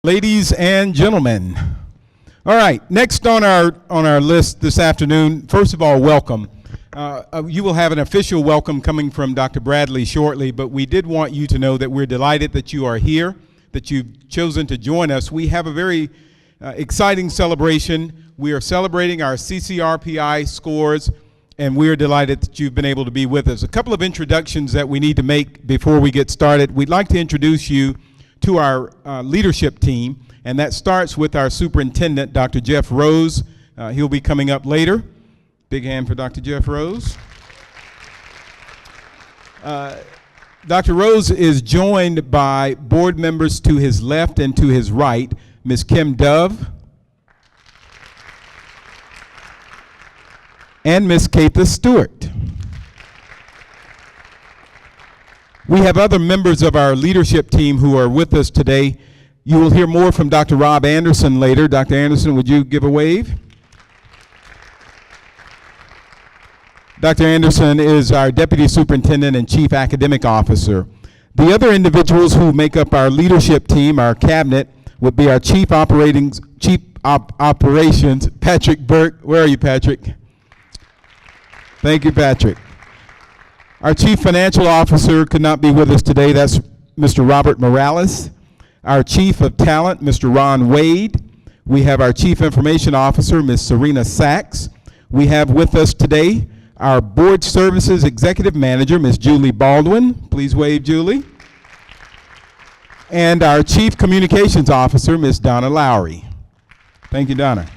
Ladies and gentlemen. All right, next on our list this afternoon, first of all, welcome. You will have an official welcome coming from Dr. Bradley shortly, but we did want you to know that we're delighted that you are here, that you've chosen to join us. We have a very exciting celebration. We are celebrating our CCRPI scores, and we're delighted that you've been able to be with us. A couple of introductions that we need to make before we get started. We'd like to introduce you to our leadership team, and that starts with our superintendent, Dr. Jeff Rose. He'll be coming up later. Big hand for Dr. Jeff Rose. Dr. Rose is joined by board members to his left and to his right, Ms. Kim Dove and Ms. Katha Stewart. We have other members of our leadership team who are with us today. You will hear more from Dr. Rob Anderson later. Dr. Anderson, would you give a wave? Dr. Anderson is our Deputy Superintendent and Chief Academic Officer. The other individuals who make up our leadership team, our cabinet, would be our Chief Operations, Patrick Burke. Where are you, Patrick? Thank you, Patrick. Our Chief Financial Officer could not be with us today. That's Mr. Robert Morales. Our Chief of Talent, Mr. Ron Wade. We have our Chief Information Officer, Ms. Serena Sachs. We have with us today our Board Services Executive Manager, Ms. Julie Baldwin. Please wave, Julie. And our Chief Communications Officer, Ms. Donna Lowry. Thank you, Donna.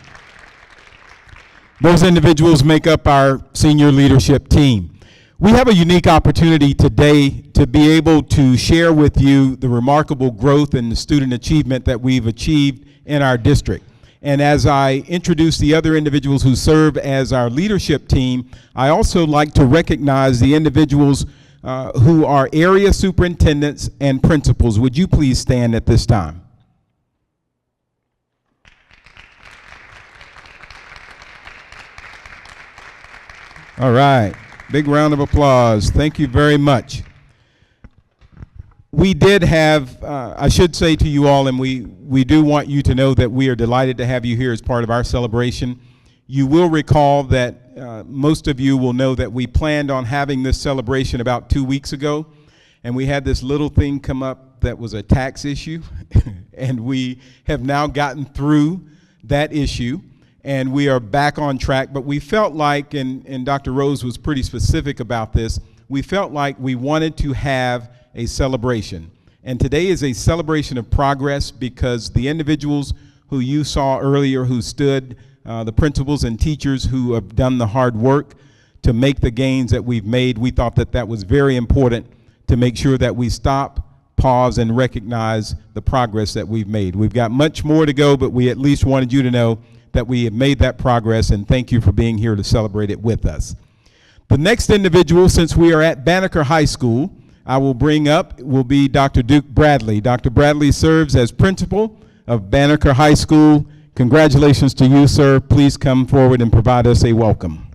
Those individuals make up our senior leadership team. We have a unique opportunity today to be able to share with you the remarkable growth and the student achievement that we've achieved in our district. And as I introduce the other individuals who serve as our leadership team, I also like to recognize the individuals who are area superintendents and principals. Would you please stand at this time? All right. Big round of applause. Thank you very much. We did have, I should say to you all, and we do want you to know that we are delighted to have you here as part of our celebration. You will recall that most of you will know that we planned on having this celebration about 2 weeks ago, and we had this little thing come up that was a tax issue, and we have now gotten through that issue. And we are back on track, but we felt like, and Dr. Rose was pretty specific about this, we felt like we wanted to have a celebration. And today is a celebration of progress because the individuals who you saw earlier who stood, the principals and teachers who have done the hard work to make the gains that we've made, we thought that that was very important to make sure that we stop, pause, and recognize the progress that we've made. We've got much more to go, but we at least wanted you to know that we have made that progress, and thank you for being here to celebrate it with us. The next individual, since we are at Banneker High School, I will bring up will be Dr. Duke Bradley. Dr. Bradley serves as principal of Banneker High School. Congratulations to you, sir. Please come forward and provide us a welcome.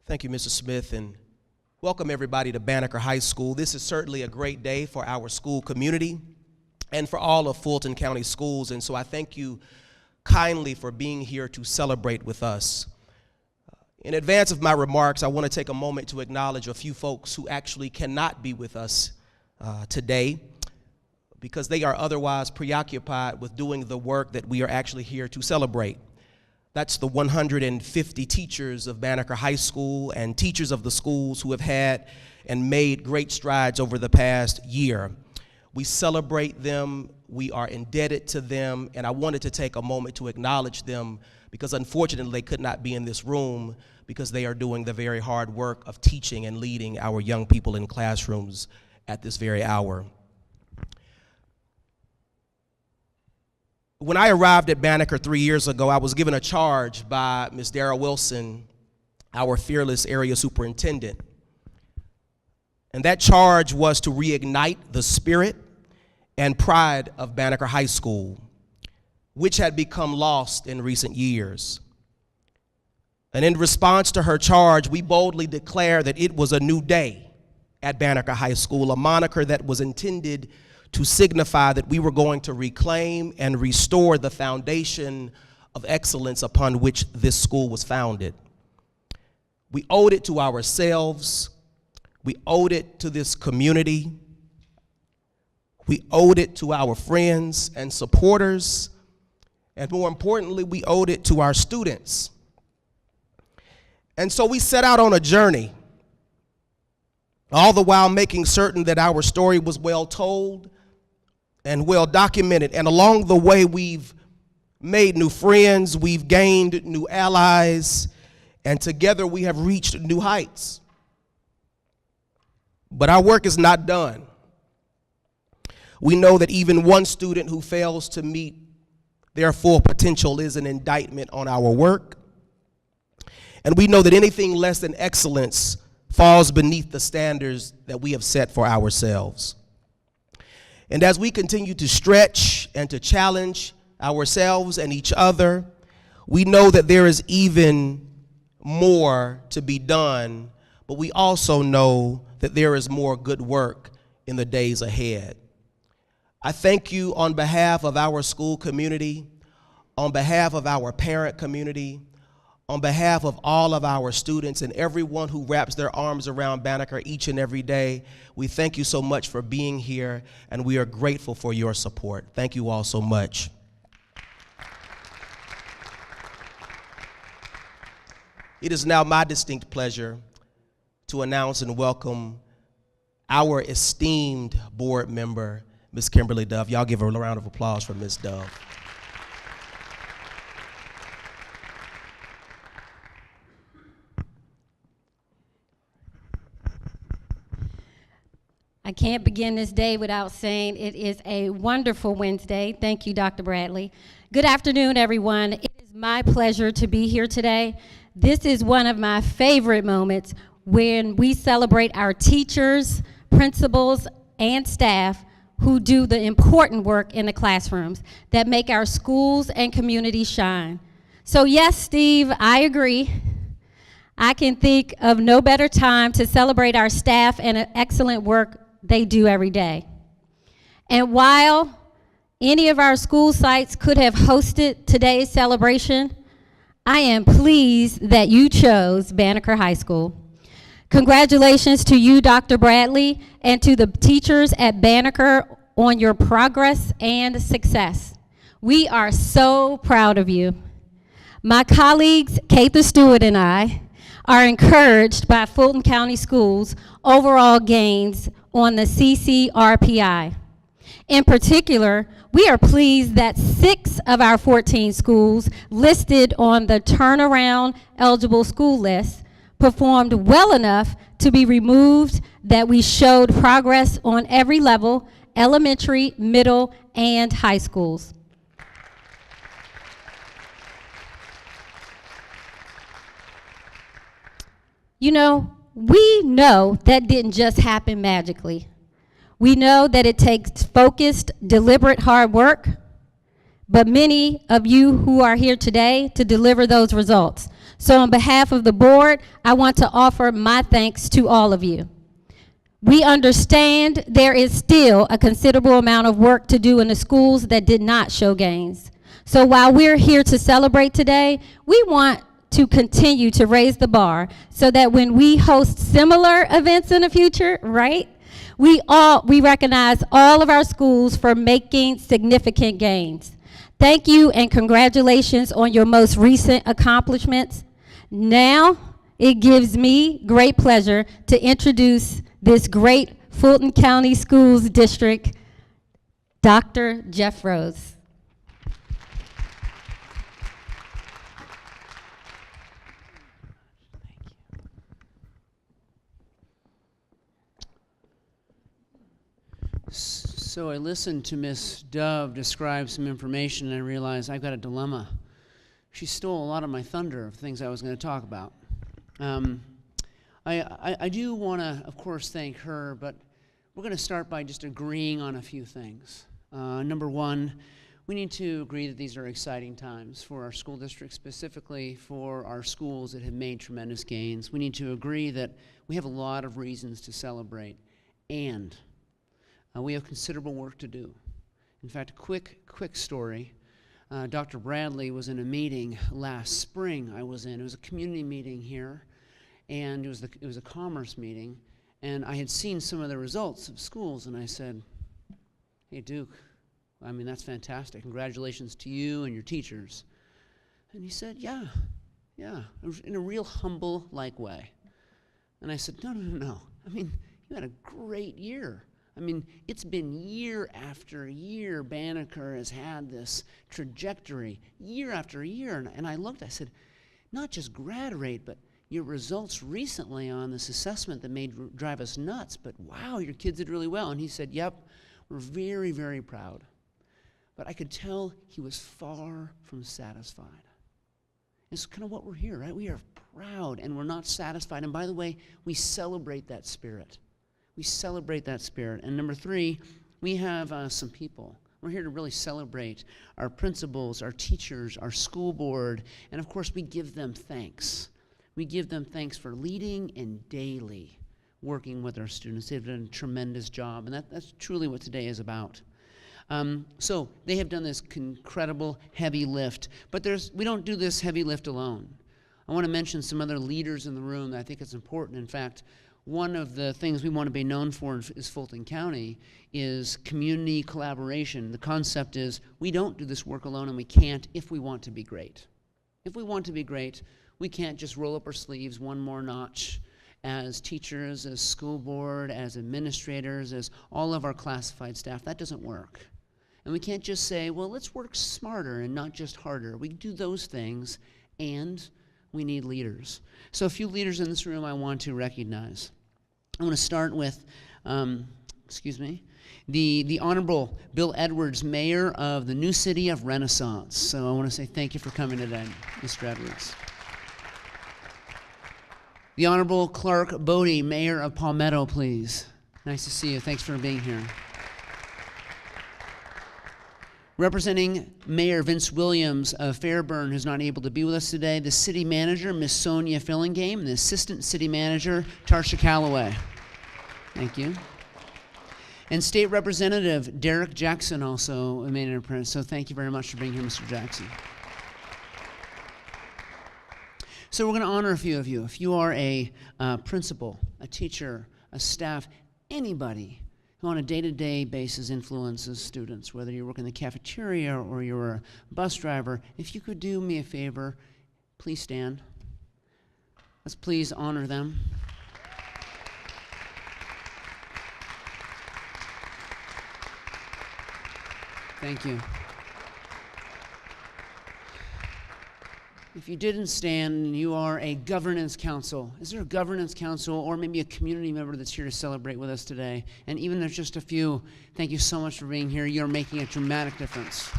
Thank you, Mr. Smith, and welcome everybody to Banneker High School. This is certainly a great day for our school community and for all of Fulton County schools, and so I thank you kindly for being here to celebrate with us. In advance of my remarks, I want to take a moment to acknowledge a few folks who actually cannot be with us today because they are otherwise preoccupied with doing the work that we are actually here to celebrate. That's the 150 teachers of Banneker High School and teachers of the schools who have had and made great strides over the past year. We celebrate them, we are indebted to them, and I wanted to take a moment to acknowledge them because unfortunately they could not be in this room because they are doing the very hard work of teaching and leading our young people in classrooms at this very hour. When I arrived at Banneker 3 years ago, I was given a charge by Ms. Dara Wilson, our fearless area superintendent. And that charge was to reignite the spirit and pride of Banneker High School, which had become lost in recent years. And in response to her charge, we boldly declare that it was a new day at Banneker High School, a moniker that was intended to signify that we were going to reclaim and restore the foundation of excellence upon which this school was founded. We owed it to ourselves. We owed it to this community. We owed it to our friends and supporters. And more importantly, we owed it to our students. And so we set out on a journey, all the while making certain that our story was well told and well documented. And along the way, we've made new friends, we've gained new allies, and together we have reached new heights. But our work is not done. We know that even one student who fails to meet their full potential is an indictment on our work. And we know that anything less than excellence falls beneath the standards that we have set for ourselves. And as we continue to stretch and to challenge ourselves and each other, we know that there is even more to be done, but we also know that there is more good work in the days ahead. I thank you on behalf of our school community, on behalf of our parent community, on behalf of all of our students and everyone who wraps their arms around Banneker each and every day. We thank you so much for being here, and we are grateful for your support. Thank you all so much. It is now my distinct pleasure to announce and welcome our esteemed board member, Ms. Kimberly Dove. Y'all give a round of applause for Ms. Dove. I can't begin this day without saying it is a wonderful Wednesday. Thank you, Dr. Bradley. Good afternoon, everyone. It is my pleasure to be here today. This is one of my favorite moments when we celebrate our teachers, principals, and staff who do the important work in the classrooms that make our schools and communities shine. So yes, Steve, I agree. I can think of no better time to celebrate our staff and the excellent work they do every day. And while any of our school sites could have hosted today's celebration, I am pleased that you chose Banneker High School. Congratulations to you, Dr. Bradley, and to the teachers at Banneker on your progress and success. We are so proud of you. My colleagues, Katha Stewart and I, are encouraged by Fulton County Schools' overall gains on the CCRPI. In particular, we are pleased that 6 of our 14 schools listed on the turnaround eligible school list performed well enough to be removed, that we showed progress on every level, elementary, middle, and high schools. You know, we know that didn't just happen magically. We know that it takes focused, deliberate, hard work, but many of you who are here today to deliver those results. So on behalf of the board, I want to offer my thanks to all of you. We understand there is still a considerable amount of work to do in the schools that did not show gains. So while we're here to celebrate today, we want to continue to raise the bar so that when we host similar events in the future, right, we recognize all of our schools for making significant gains. Thank you and congratulations on your most recent accomplishments. Now, it gives me great pleasure to introduce this great Fulton County Schools District, Dr. Jeff Rose. So I listened to Miss Dove describe some information, and I realized I've got a dilemma. She stole a lot of my thunder of things I was going to talk about. I do want to, of course, thank her, but we're going to start by just agreeing on a few things. Number one, We need to agree that these are exciting times for our school district, specifically for our schools that have made tremendous gains. We need to agree that we have a lot of reasons to celebrate, and we have considerable work to do. In fact, a quick story. Dr. Bradley was in a meeting last spring I was in. It was a community meeting here, and it was a commerce meeting, and I had seen some of the results of schools, and I said, "Hey, Duke, I mean, that's fantastic. Congratulations to you and your teachers." And he said, yeah, in a real humble-like way. And I said, no. I mean, you had a great year. I mean, it's been year after year Banneker has had this trajectory, year after year. And I looked, I said, not just grad rate, but your results recently on this assessment that may drive us nuts, but wow, your kids did really well. And he said, yep, we're very, very proud. But I could tell he was far from satisfied. It's kind of what we're here, right? We are proud and we're not satisfied. And by the way, we celebrate that spirit. We celebrate that spirit. And number 3, we have some people. We're here to really celebrate our principals, our teachers, our school board, and of course we give them thanks. We give them thanks for leading and daily working with our students. They've done a tremendous job, and that's truly what today is about. So they have done this incredible heavy lift, but we don't do this heavy lift alone. I want to mention some other leaders in the room that I think it's important. In fact, one of the things we want to be known for is Fulton County is community collaboration. The concept is we don't do this work alone, and we can't if we want to be great. If we want to be great, we can't just roll up our sleeves one more notch as teachers, as school board, as administrators, as all of our classified staff. That doesn't work. And we can't just say, well, let's work smarter and not just harder. We do those things, and we need leaders. So a few leaders in this room I want to recognize. I want to start with, the Honorable Bill Edwards, Mayor of the new city of Renaissance. So I want to say thank you for coming today, Mr. Edwards. The Honorable Clark Bodie, Mayor of Palmetto, please. Nice to see you. Thanks for being here. Representing Mayor Vince Williams of Fairburn, who's not able to be with us today, the City Manager, Miss Sonia Fillingame, and the Assistant City Manager, Tarsha Calloway. Thank you. And State Representative Derek Jackson also made an appearance, so thank you very much for being here, Mr. Jackson. So we're going to honor a few of you. If you are a principal, a teacher, a staff, anybody who on a day-to-day basis influences students, whether you work in the cafeteria or you're a bus driver, if you could do me a favor, please stand. Let's please honor them. Thank you. If you didn't stand, you are a governance council. Is there a governance council or maybe a community member that's here to celebrate with us today? And even there's just a few, thank you so much for being here. You're making a dramatic difference.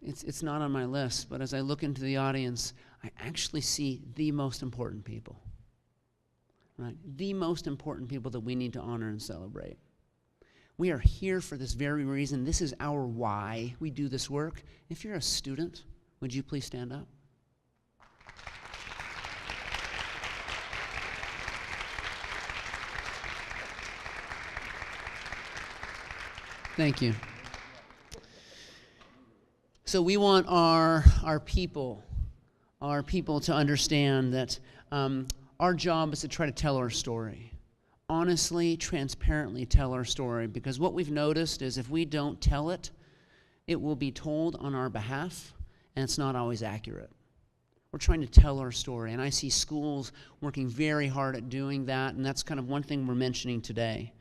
It's not on my list, but as I look into the audience, I actually see the most important people. Right? The most important people that we need to honor and celebrate. We are here for this very reason. This is our why we do this work. If you're a student, would you please stand up? Thank you. So we want our people to understand that our job is to try to tell our story. Honestly, transparently tell our story, because what we've noticed is if we don't tell it, it will be told on our behalf, and it's not always accurate. We're trying to tell our story, and I see schools working very hard at doing that, and that's kind of one thing we're mentioning today.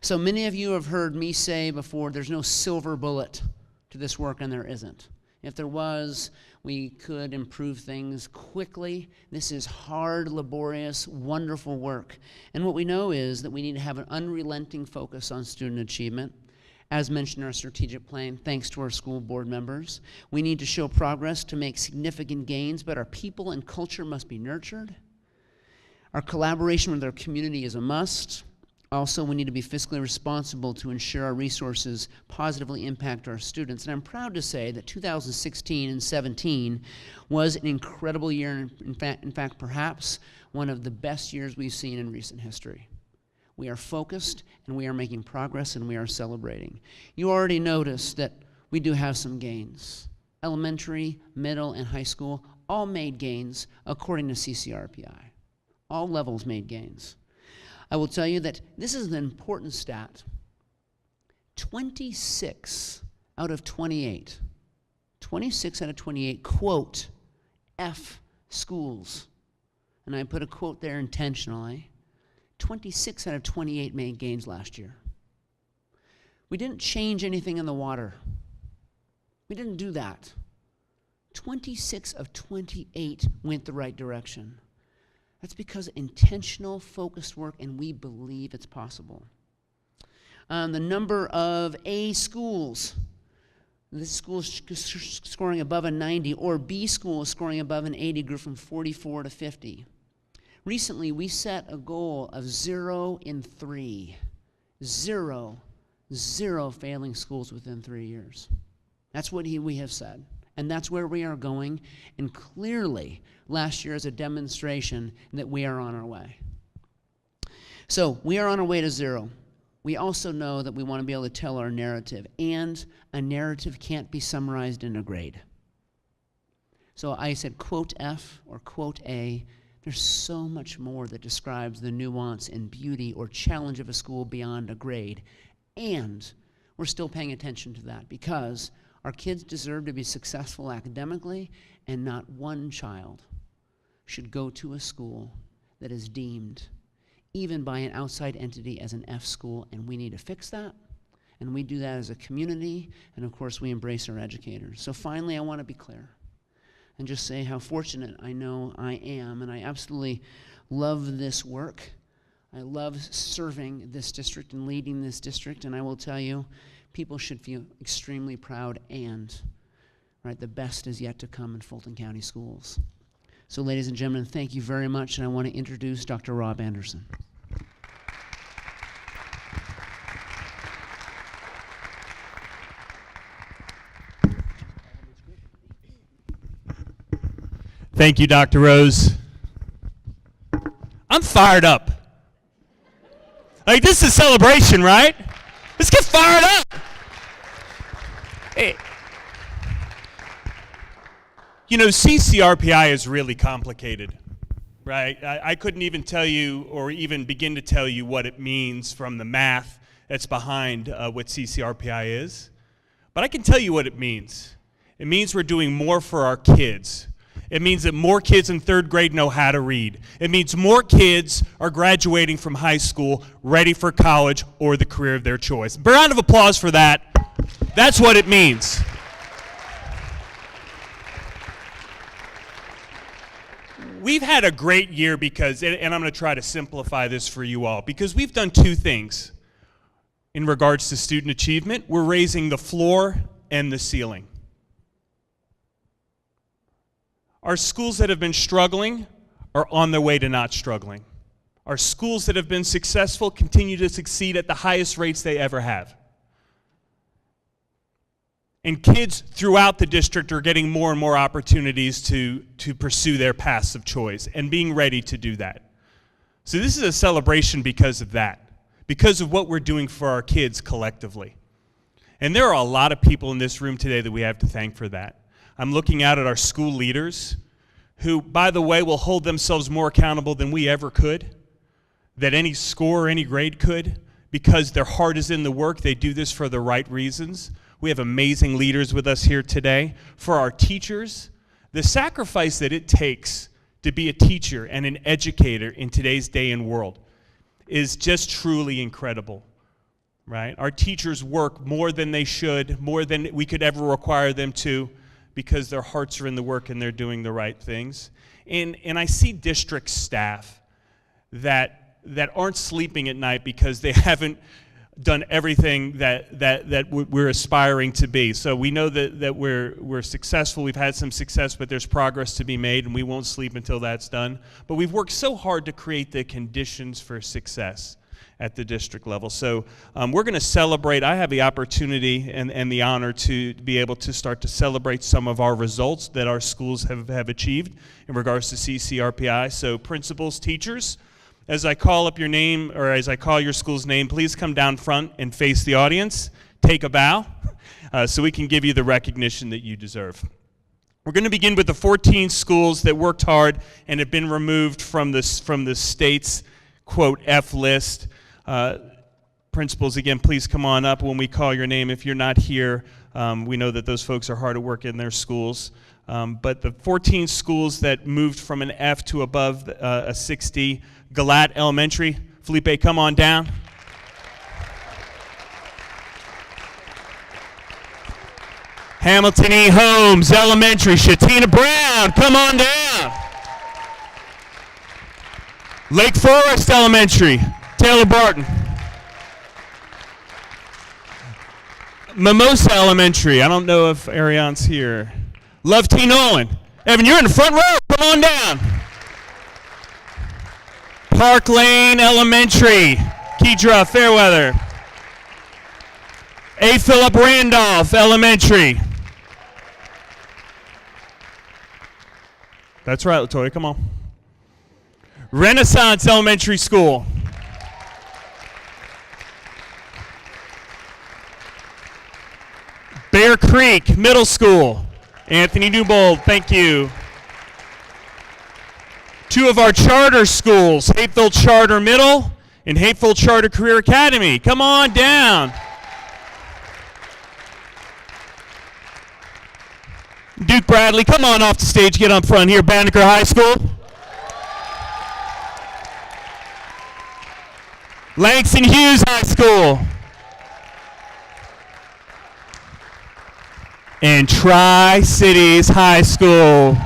So many of you have heard me say before, there's no silver bullet to this work, and there isn't. If there was, we could improve things quickly. This is hard, laborious, wonderful work. And what we know is that we need to have an unrelenting focus on student achievement. As mentioned in our strategic plan, thanks to our school board members. We need to show progress to make significant gains, but our people and culture must be nurtured. Our collaboration with our community is a must. Also, we need to be fiscally responsible to ensure our resources positively impact our students. And I'm proud to say that 2016 and 17 was an incredible year. In fact, perhaps one of the best years we've seen in recent history. We are focused, and we are making progress, and we are celebrating. You already noticed that we do have some gains. Elementary, middle, and high school all made gains according to CCRPI. All levels made gains. I will tell you that this is an important stat. 26 out of 28, 26 out of 28 quote F schools. And I put a quote there intentionally. 26 out of 28 made gains last year. We didn't change anything in the water. We didn't do that. 26 of 28 went the right direction. That's because intentional, focused work, and we believe it's possible. The number of A schools, this school is scoring above a 90, or B school is scoring above an 80, grew from 44 to 50. Recently, we set a goal of 0 in 3. Zero failing schools within 3 years. That's what we have said. And that's where we are going. And clearly, last year is a demonstration that we are on our way. So we are on our way to 0. We also know that we want to be able to tell our narrative. And a narrative can't be summarized in a grade. So I said quote F or quote A. There's so much more that describes the nuance and beauty or challenge of a school beyond a grade. And we're still paying attention to that because our kids deserve to be successful academically, and not one child should go to a school that is deemed, even by an outside entity, as an F school, and we need to fix that. And we do that as a community, and of course we embrace our educators. So finally, I want to be clear and just say how fortunate I know I am, and I absolutely love this work. I love serving this district and leading this district, and I will tell you, people should feel extremely proud, and the best is yet to come in Fulton County Schools. So ladies and gentlemen, thank you very much, and I want to introduce Dr. Rob Anderson. Thank you, Dr. Rose. I'm fired up. Like, this is a celebration, right? Let's get fired up. Hey. You know, CCRPI is really complicated, right? I couldn't even tell you or even begin to tell you what it means from the math that's behind what CCRPI is. But I can tell you what it means. It means we're doing more for our kids. It means that more kids in 3rd grade know how to read. It means more kids are graduating from high school ready for college or the career of their choice. A round of applause for that. That's what it means. We've had a great year because, and I'm going to try to simplify this for you all, because we've done 2 things in regards to student achievement. We're raising the floor and the ceiling. Our schools that have been struggling are on their way to not struggling. Our schools that have been successful continue to succeed at the highest rates they ever have. And kids throughout the district are getting more and more opportunities to pursue their paths of choice and being ready to do that. So this is a celebration because of that, because of what we're doing for our kids collectively. And there are a lot of people in this room today that we have to thank for that. I'm looking out at our school leaders who, by the way, will hold themselves more accountable than we ever could, that any score or any grade could, because their heart is in the work. They do this for the right reasons. We have amazing leaders with us here today. For our teachers, the sacrifice that it takes to be a teacher and an educator in today's day and world is just truly incredible, right? Our teachers work more than they should, more than we could ever require them to, because their hearts are in the work and they're doing the right things. And I see district staff that aren't sleeping at night because they haven't done everything that we're aspiring to be. So we know that we're successful. We've had some success, but there's progress to be made, and we won't sleep until that's done. But we've worked so hard to create the conditions for success. at the district level. So we're going to celebrate. I have the opportunity and the honor to be able to start to celebrate some of our results that our schools have achieved in regards to CCRPI. So principals, teachers, as I call up your name, or as I call your school's name, please come down front and face the audience. Take a bow so we can give you the recognition that you deserve. We're going to begin with the 14 schools that worked hard and have been removed from the state's, quote, F list. Principals, again, please come on up when we call your name. If you're not here, we know that those folks are hard at work in their schools. But the 14 schools that moved from an F to above a 60, Galat Elementary. Felipe, come on down. Hamilton E. Holmes Elementary, Shatina Brown, come on down. Lake Forest Elementary, Taylor Barton. Mimosa Elementary, I don't know if Ariane's here. Love T. Nolan. Evan, you're in the front row, come on down. Park Lane Elementary, Kedra Fairweather. A. Philip Randolph Elementary. That's right, LaToya, come on. Renaissance Elementary School. Bear Creek Middle School. Anthony Newbold, thank you. Two of our charter schools, Hapeville Charter Middle and Hapeville Charter Career Academy. Come on down. Duke Bradley, come on off the stage, get up front here. Banneker High School. Langston Hughes High School. And Tri-Cities High School.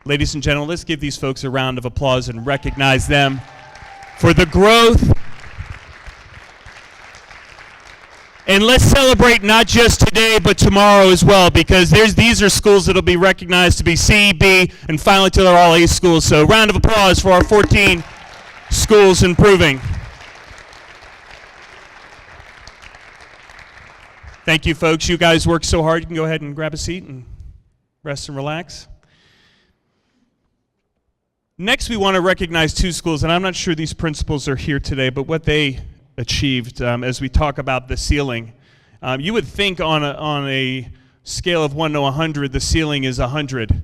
Ladies and gentlemen, let's give these folks a round of applause and recognize them for the growth. And let's celebrate not just today, but tomorrow as well, because these are schools that will be recognized to be C, B, and finally till they're all A schools. So round of applause for our 14 schools improving. Thank you, folks. You guys worked so hard. You can go ahead and grab a seat and rest and relax. Next, we want to recognize two schools, and I'm not sure these principals are here today, but what they achieved as we talk about the ceiling. You would think on a scale of 1 to 100, the ceiling is 100.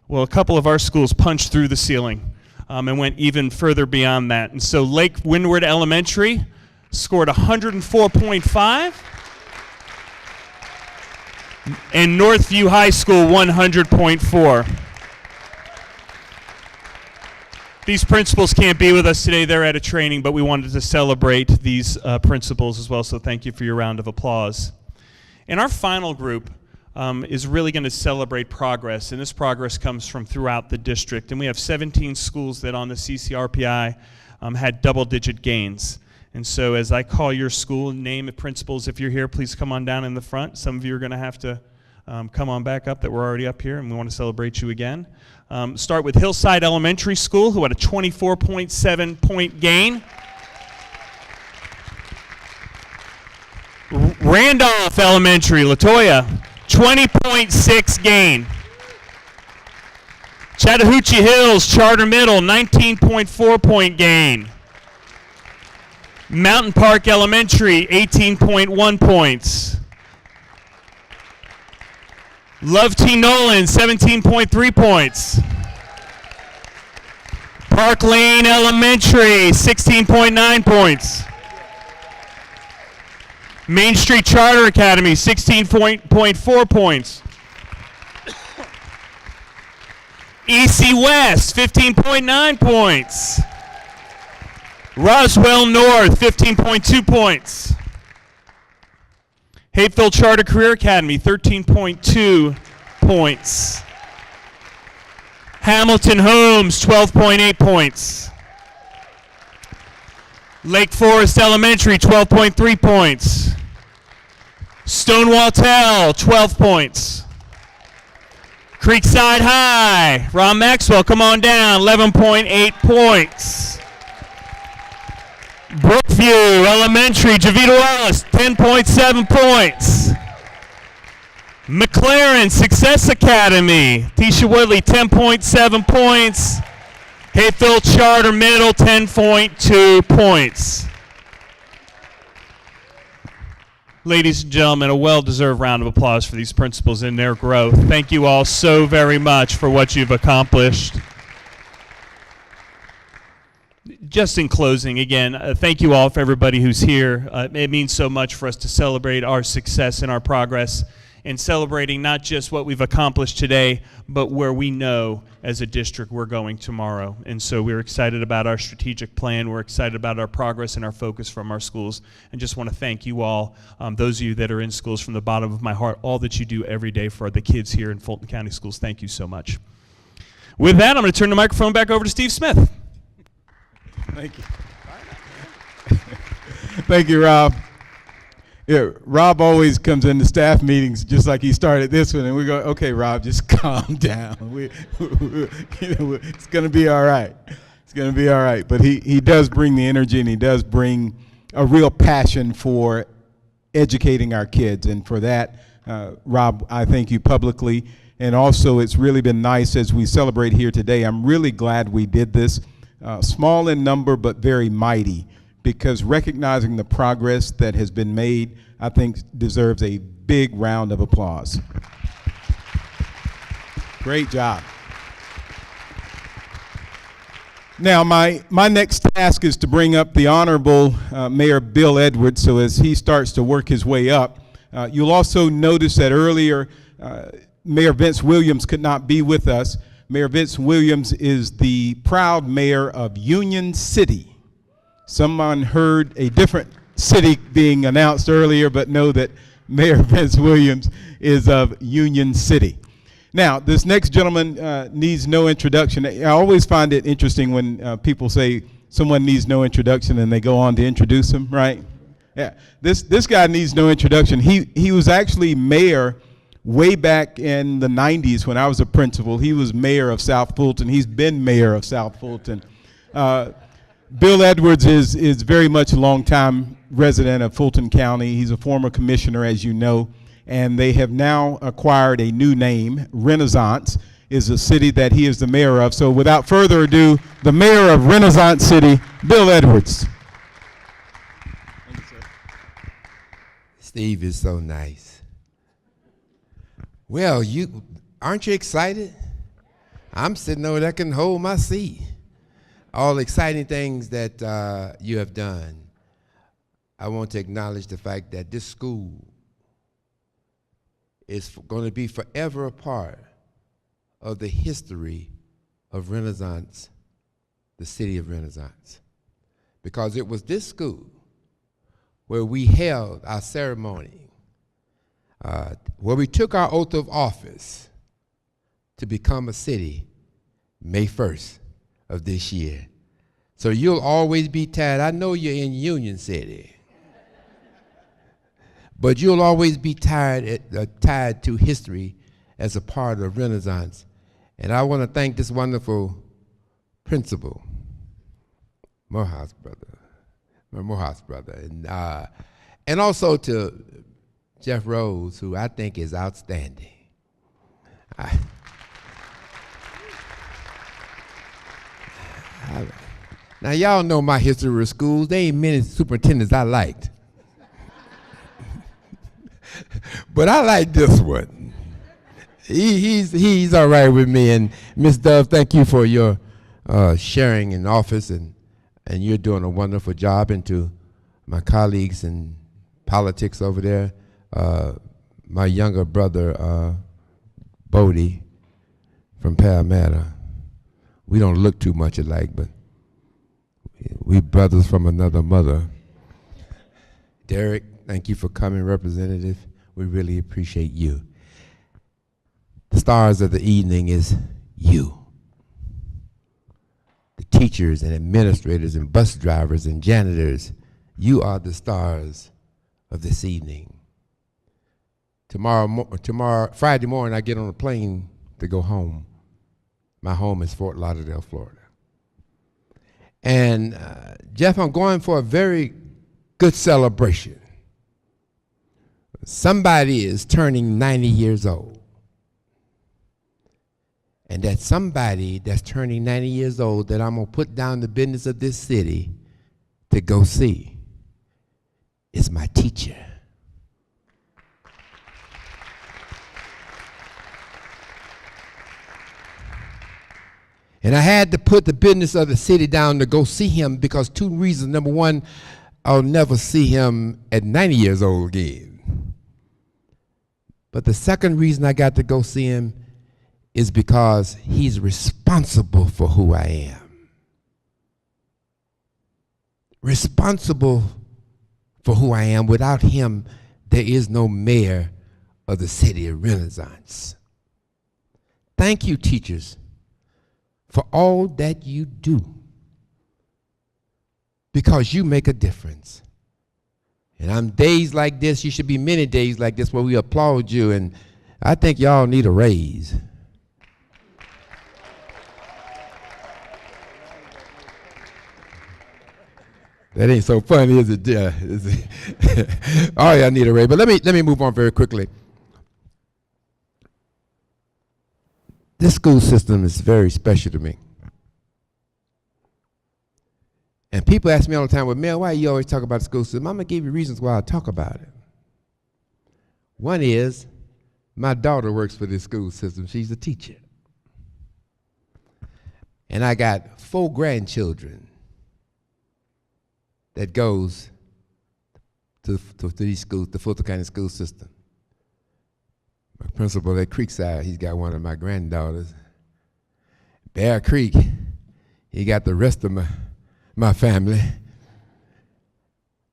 Well, a couple of our schools punched through the ceiling and went even further beyond that. And so Lake Windward Elementary scored 104.5, and Northview High School 100.4. These principals can't be with us today. They're at a training, but we wanted to celebrate these principals as well, so thank you for your round of applause. And our final group is really going to celebrate progress, and this progress comes from throughout the district. And we have 17 schools that on the CCRPI had double-digit gains. And so as I call your school, name of principals, if you're here, please come on down in the front. Some of you are going to have to come on back up that we're already up here, and we want to celebrate you again. Start with Hillside Elementary School, who had a 24.7 point gain. Randolph Elementary, LaToya, 20.6 gain. Chattahoochee Hills Charter Middle, 19.4 point gain. Mountain Park Elementary, 18.1 points. Love T. Nolan, 17.3 points. Park Lane Elementary, 16.9 points. Main Street Charter Academy, 16.4 points. EC West, 15.9 points. Roswell North, 15.2 points. Hapeville Charter Career Academy, 13.2 points. Hamilton Holmes, 12.8 points. Lake Forest Elementary, 12.3 points. Stonewall Tell, 12 points. Creekside High, Ron Maxwell, come on down, 11.8 points. Brookview Elementary, Javita Wallace, 10.7 points. McLaren Success Academy, Tisha Woodley, 10.7 points. Hayfield Charter Middle, 10.2 points. Ladies and gentlemen, a well-deserved round of applause for these principals and their growth. Thank you all so very much for what you've accomplished. Just in closing, again, thank you all for everybody who's here. It means so much for us to celebrate our success and our progress, and celebrating not just what we've accomplished today, but where we know as a district we're going tomorrow. And so we're excited about our strategic plan. We're excited about our progress and our focus from our schools. And just want to thank you all, those of you that are in schools, from the bottom of my heart, all that you do every day for the kids here in Fulton County Schools. Thank you so much. With that, I'm going to turn the microphone back over to Steve Smith. Thank you. Thank you, Rob. Yeah, Rob always comes into staff meetings just like he started this one, and we go, okay, Rob, just calm down. It's going to be all right. It's going to be all right. But he does bring the energy, and he does bring a real passion for educating our kids. And for that, Rob, I thank you publicly. And also, it's really been nice as we celebrate here today. I'm really glad we did this. Small in number, but very mighty, because recognizing the progress that has been made, I think, deserves a big round of applause. Great job. Now, my next task is to bring up the Honorable Mayor Bill Edwards. So as he starts to work his way up, you'll also notice that earlier Mayor Vince Williams could not be with us. Mayor Vince Williams is the proud mayor of Union City. Someone heard a different city being announced earlier, but know that Mayor Vince Williams is of Union City. Now, this next gentleman needs no introduction. I always find it interesting when people say someone needs no introduction and they go on to introduce him, right? Yeah, this guy needs no introduction. He was actually mayor way back in the 90s when I was a principal. He was mayor of South Fulton. He's been mayor of South Fulton. Bill Edwards is very much a longtime resident of Fulton County. He's a former commissioner, as you know, and they have now acquired a new name. Renaissance is a city that he is the mayor of. So without further ado, the mayor of Renaissance City, Bill Edwards. Thank you, sir. Steve is so nice. Well, aren't you excited? I'm sitting over there, can hold my seat. All the exciting things that you have done. I want to acknowledge the fact that this school is going to be forever a part of the history of Renaissance, the city of Renaissance. Because it was this school where we held our ceremony, where we took our oath of office to become a city May 1st. Of this year. So you'll always be tied. I know you're in Union City, but you'll always be tied to history as a part of Renaissance. And I want to thank this wonderful principal, Morehouse brother, and also to Jeff Rose, who I think is outstanding. Now, y'all know my history with schools. There ain't many superintendents I liked. But I like this one. He's all right with me. And Ms. Dove, thank you for your sharing in office, and you're doing a wonderful job. And to my colleagues in politics over there, my younger brother, Bodie from Parramatta. We don't look too much alike, but we brothers from another mother. Derek, thank you for coming, Representative. We really appreciate you. The stars of the evening is you. The teachers and administrators and bus drivers and janitors, you are the stars of this evening. Tomorrow, Friday morning, I get on a plane to go home. My home is Fort Lauderdale, Florida. And Jeff, I'm going for a very good celebration. Somebody is turning 90 years old. And that somebody that's turning 90 years old that I'm going to put down the business of this city to go see is my teacher. And I had to put the business of the city down to go see him because two reasons. Number one, I'll never see him at 90 years old again. But the second reason I got to go see him is because he's responsible for who I am. Responsible for who I am. Without him, there is no mayor of the city of Renaissance. Thank you, teachers, for all that you do, because you make a difference. And on days like this, you should be many days like this where we applaud you, and I think y'all need a raise. That ain't so funny, is it? Yeah, is it? Oh, yeah, I need a raise. But let me move on very quickly. This school system is very special to me. And people ask me all the time, well, Mayor, why you always talk about the school system? I'm going to give you reasons why I talk about it. One is, my daughter works for this school system. She's a teacher. And I got 4 grandchildren that goes to these schools, the Fulton County school system. My principal at Creekside, he's got one of my granddaughters. Bear Creek, he got the rest of my family.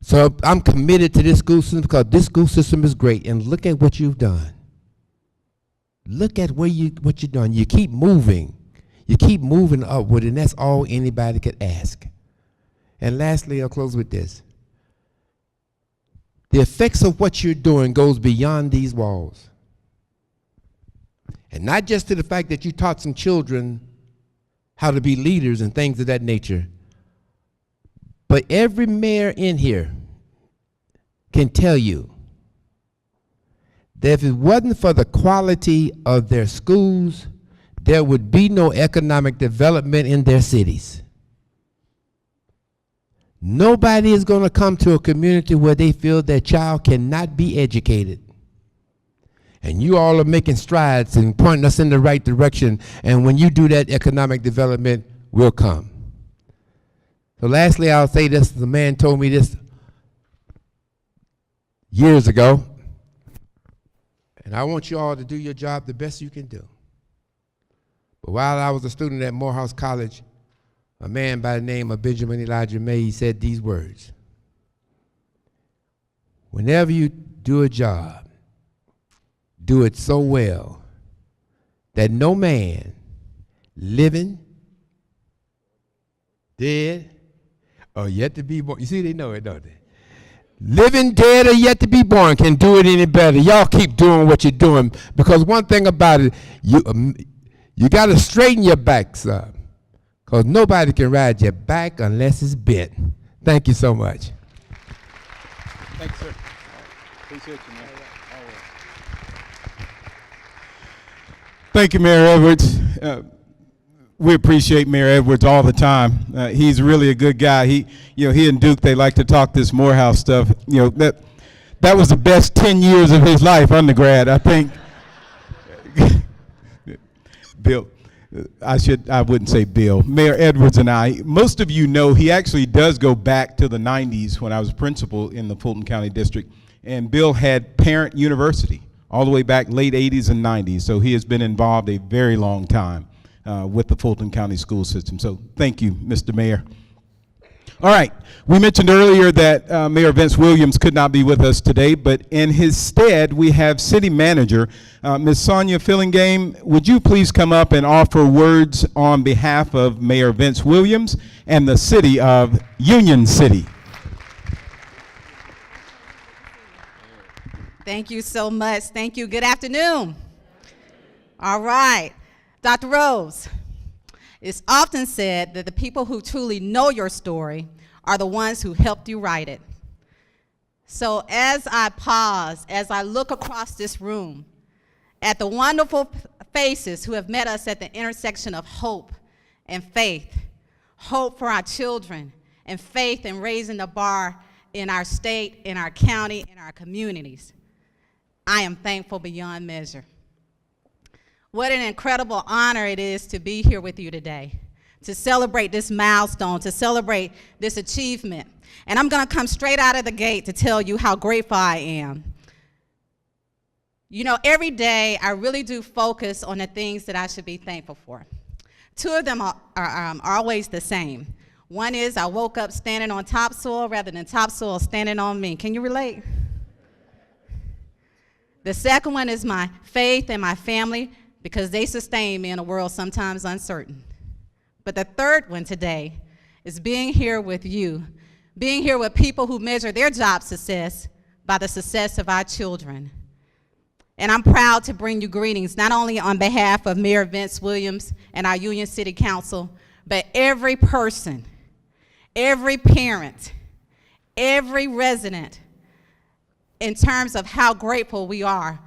So I'm committed to this school system because this school system is great. And look at what you've done. Look at what you've done. You keep moving. You keep moving upward, and that's all anybody could ask. And lastly, I'll close with this. The effects of what you're doing goes beyond these walls. And not just to the fact that you taught some children how to be leaders and things of that nature, but every mayor in here can tell you that if it wasn't for the quality of their schools, there would be no economic development in their cities. Nobody is going to come to a community where they feel their child cannot be educated. And you all are making strides and pointing us in the right direction. And when you do that, economic development will come. So lastly, I'll say this. The man told me this years ago. And I want you all to do your job the best you can do. But while I was a student at Morehouse College, a man by the name of Benjamin Elijah May said these words. Whenever you do a job, do it so well that no man, living, dead, or yet to be born. You see, they know it, don't they? Living, dead, or yet to be born can do it any better. Y'all keep doing what you're doing, because one thing about it, you got to straighten your backs up, because nobody can ride your back unless it's bent. Thank you so much. Thanks, sir. Appreciate you, man. Thank you, Mayor Edwards. We appreciate Mayor Edwards all the time. He's really a good guy. He and Duke, they like to talk this Morehouse stuff. That was the best 10 years of his life, undergrad, I think. Bill, I wouldn't say Bill. Mayor Edwards and I, most of you know he actually does go back to the 90s when I was principal in the Fulton County District. And Bill had Parent University all the way back late 80s and 90s. So he has been involved a very long time with the Fulton County school system. So thank you, Mr. Mayor. All right, we mentioned earlier that Mayor Vince Williams could not be with us today, but in his stead, we have City Manager, Ms. Sonia Fillingame. Would you please come up and offer words on behalf of Mayor Vince Williams and the city of Union City? Thank you so much. Thank you. Good afternoon. All right. Dr. Rose, it's often said that the people who truly know your story are the ones who helped you write it. So as I pause, as I look across this room at the wonderful faces who have met us at the intersection of hope and faith, hope for our children, and faith in raising the bar in our state, in our county, in our communities, I am thankful beyond measure. What an incredible honor it is to be here with you today, to celebrate this milestone, to celebrate this achievement. And I'm going to come straight out of the gate to tell you how grateful I am. You know, every day I really do focus on the things that I should be thankful for. Two of them are always the same. One is I woke up standing on topsoil rather than topsoil standing on me. Can you relate? The second one is my faith and my family, because they sustain me in a world sometimes uncertain. But the third one today is being here with you, being here with people who measure their job success by the success of our children. And I'm proud to bring you greetings, not only on behalf of Mayor Vince Williams and our Union City Council, but every person, every parent, every resident, in terms of how grateful we are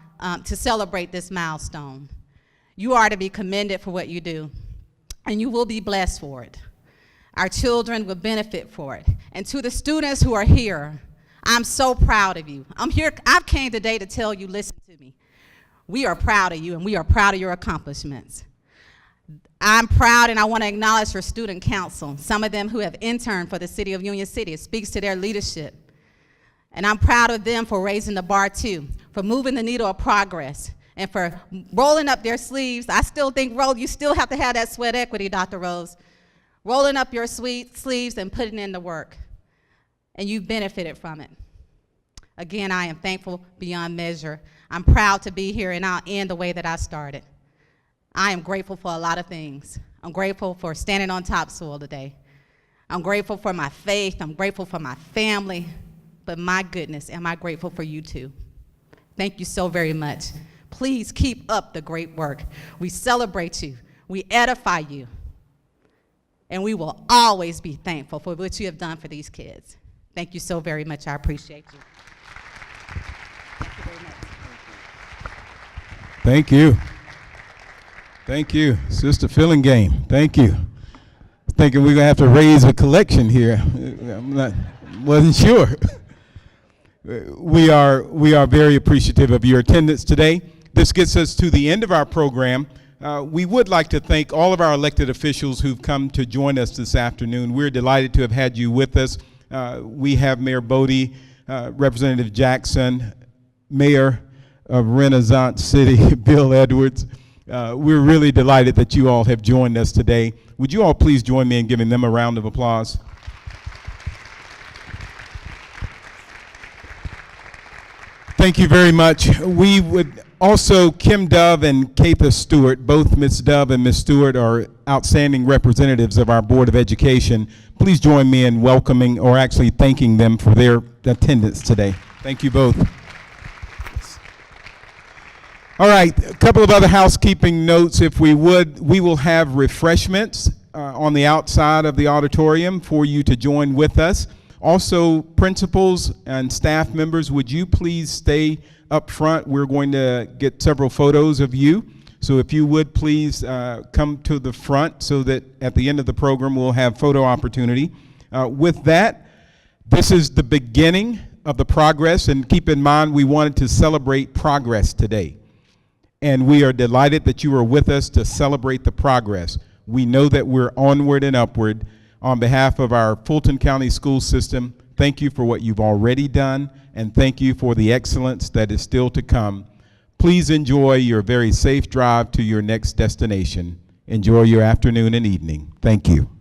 to celebrate this milestone. You are to be commended for what you do, and you will be blessed for it. Our children will benefit for it. And to the students who are here, I'm so proud of you. I'm here, I've came today to tell you, listen to me. We are proud of you, and we are proud of your accomplishments. I'm proud, and I want to acknowledge your student council, some of them who have interned for the City of Union City. It speaks to their leadership. And I'm proud of them for raising the bar too, for moving the needle of progress, and for rolling up their sleeves. I still think, you still have to have that sweat equity, Dr. Rose. Rolling up your sleeves and putting in the work. And you've benefited from it. Again, I am thankful beyond measure. I'm proud to be here, and I'll end the way that I started. I am grateful for a lot of things. I'm grateful for standing on topsoil today. I'm grateful for my faith. I'm grateful for my family. But my goodness, am I grateful for you too. Thank you so very much. Please keep up the great work. We celebrate you. We edify you. And we will always be thankful for what you have done for these kids. Thank you so very much. I appreciate you. Thank you very much. Thank you. Thank you, Sister Fillingame. Thank you. Thinking we're gonna have to raise a collection here. Wasn't sure. We are very appreciative of your attendance today. This gets us to the end of our program. We would like to thank all of our elected officials who've come to join us this afternoon. We're delighted to have had you with us. We have Mayor Bodie, Representative Jackson, Mayor of Renaissance City, Bill Edwards. We're really delighted that you all have joined us today. Would you all please join me in giving them a round of applause? Thank you very much. We would also, Kim Dove and Katha Stewart, both Ms. Dove and Ms. Stewart are outstanding representatives of our Board of Education. Please join me in welcoming, or actually thanking them for their attendance today. Thank you both. All right, a couple of other housekeeping notes, if we would. We will have refreshments on the outside of the auditorium for you to join with us. Also, principals and staff members, would you please stay up front? We're going to get several photos of you. So if you would please come to the front so that at the end of the program we'll have photo opportunity. With that, this is the beginning of the progress, and keep in mind we wanted to celebrate progress today. And we are delighted that you are with us to celebrate the progress. We know that we're onward and upward. On behalf of our Fulton County School System, thank you for what you've already done, and thank you for the excellence that is still to come. Please enjoy your very safe drive to your next destination. Enjoy your afternoon and evening. Thank you.